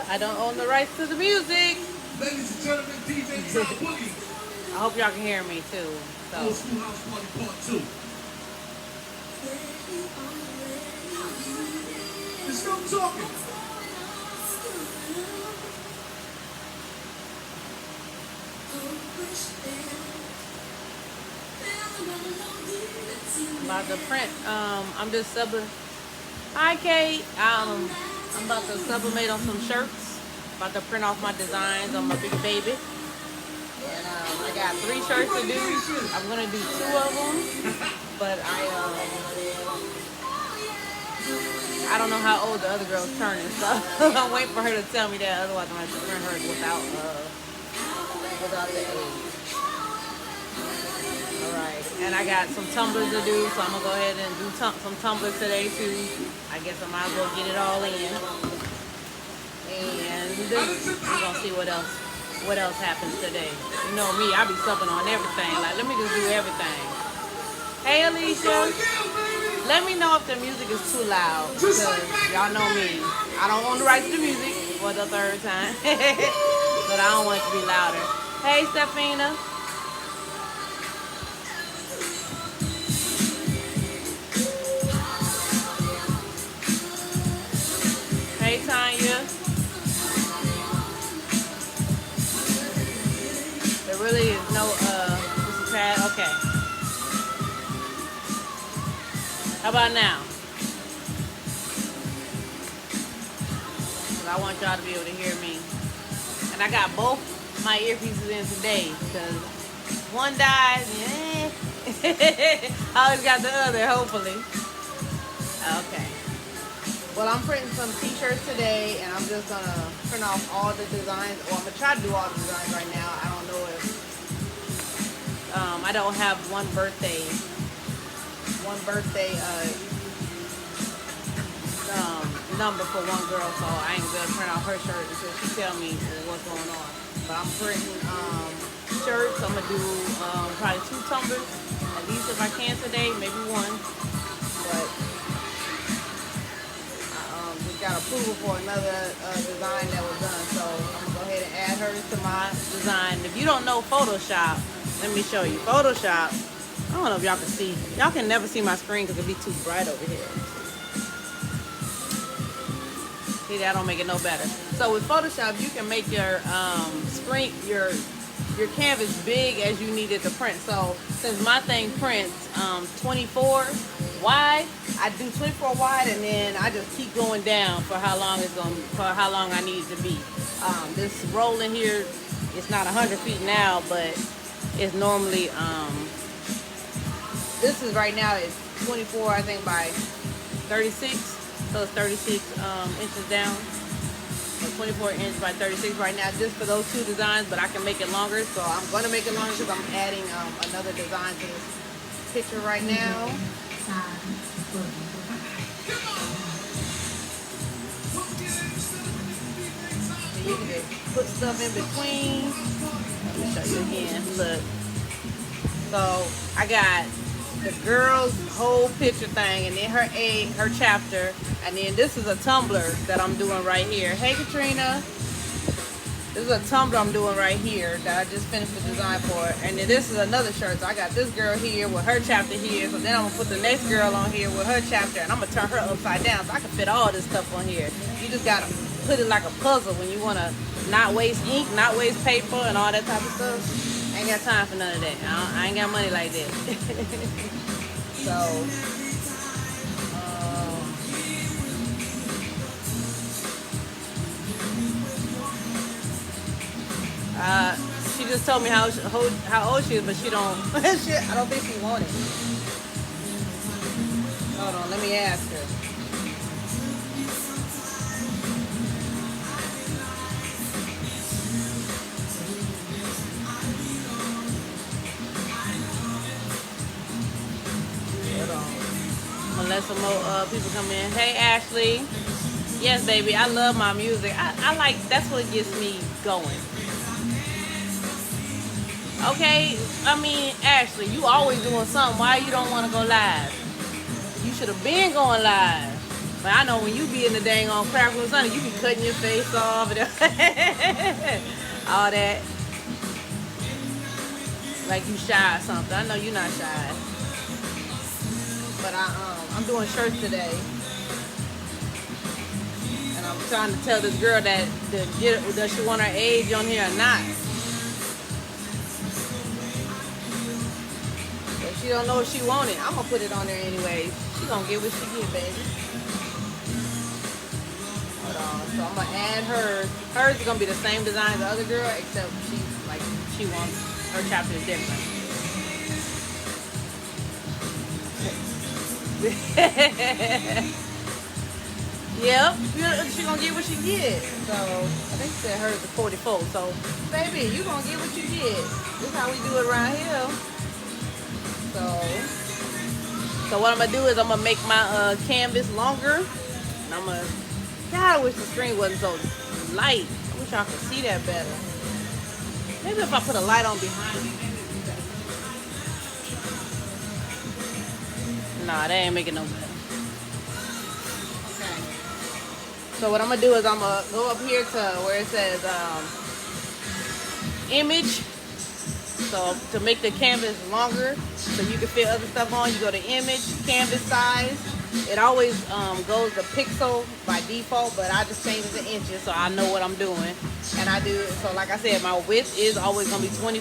I don't own the rights to the music. Ladies and gentlemen, DJ Top Boogie. I hope y'all can hear me too. So. Old School House Party Part 2. Just stop talking. About to print. I'm just subbing. Hi, Kate. I'm about to sublimate on some shirts. About to print off my designs on my big baby. And I got 3 shirts to do. I'm gonna do 2 of them, but I don't know how old the other girl's turning, so I'm waiting for her to tell me that. Otherwise, I'm gonna have to print hers without the age. Alright, and I got some tumblers to do, so I'm gonna go ahead and do some tumblers today too. I guess I might as well get it all in. And we're gonna see what else happens today. You know me, I be subbing on everything. Like, let me just do everything. Hey Alicia, let me know if the music is too loud, because y'all know me. I don't own the rights to the music for the 3rd time, but I don't want it to be louder. Hey Stephina. Hey Tanya. There really is no this is bad. Okay. How about now? Because I want y'all to be able to hear me. And I got both my earpieces in today because one died. I always got the other, hopefully. Okay. Well, I'm printing some t-shirts today, and I'm just going to print off all the designs. Well, I'm going to try to do all the designs right now. I don't know if... I don't have one birthday number for one girl, so I ain't going to print out her shirt until she tell me what's going on. But I'm printing shirts. I'm going to do probably 2 tumblers, at least if I can today, maybe 1. But... got approval for another design that was done, so I'm gonna go ahead and add her to my design. If you don't know Photoshop, let me show you. Photoshop, I don't know if y'all can see. Y'all can never see my screen because it'll be too bright over here. See, that don't make it no better. So with Photoshop, you can make your screen, your canvas big as you need it to print. So since my thing prints 24 wide, I do 24 wide, and then I just keep going down for how long I need it to be. This roll in here, it's not 100 feet now, but it's normally this is right now it's 24, I think, by 36, so it's 36 inches down. So 24 inch by 36 right now, just for those 2 designs, but I can make it longer, so I'm going to make it longer because I'm adding another design to this picture right now. So you can just put stuff in between. Let me show you again. Look. So I got the girl's whole picture thing, and then her chapter, and then this is a tumbler that I'm doing right here. Hey Katrina. This is a tumbler I'm doing right here that I just finished the design for. And then this is another shirt. So I got this girl here with her chapter here. So then I'm going to put the next girl on here with her chapter. And I'm going to turn her upside down so I can fit all this stuff on here. You just got to put it like a puzzle when you want to not waste ink, not waste paper, and all that type of stuff. I ain't got time for none of that. I ain't got money like that. So... she just told me how old she is, but she don't. I don't think she wanted it. Hold on, let me ask her. Hold on. I'm gonna let some more people come in. Hey, Ashley. Yes, baby, I love my music. I like, that's what gets me going. Okay, I mean, Ashley, you always doing something. Why you don't want to go live? You should have been going live. But I know when you be in the dang on craft room Sunday, you be cutting your face off and all that. Like you shy or something. I know you're not shy. But I'm doing shirts today. And I'm trying to tell this girl that does she want her age on here or not. If she don't know if she want it, I'm gonna put it on there anyway. She gonna get what she get, baby. Hold on. So I'm gonna add hers. Hers is gonna be the same design as the other girl, except she wants her chapter is different. Yep, she gonna get what she get. So I think she said hers is 44. So baby, you gonna get what you get. This is how we do it around here. So what I'm gonna do is I'm gonna make my canvas longer, and I'm gonna. God, I wish the screen wasn't so light. I wish y'all could see that better. Maybe if I put a light on behind me, maybe it'd be better. Nah, that ain't making no better. Okay. So what I'm gonna do is I'm gonna go up here to where it says image. So to make the canvas longer, so you can fit other stuff on, you go to image, canvas size. It always goes to pixel by default, but I just change it to inches so I know what I'm doing. And I do, so like I said, my width is always gonna be 24.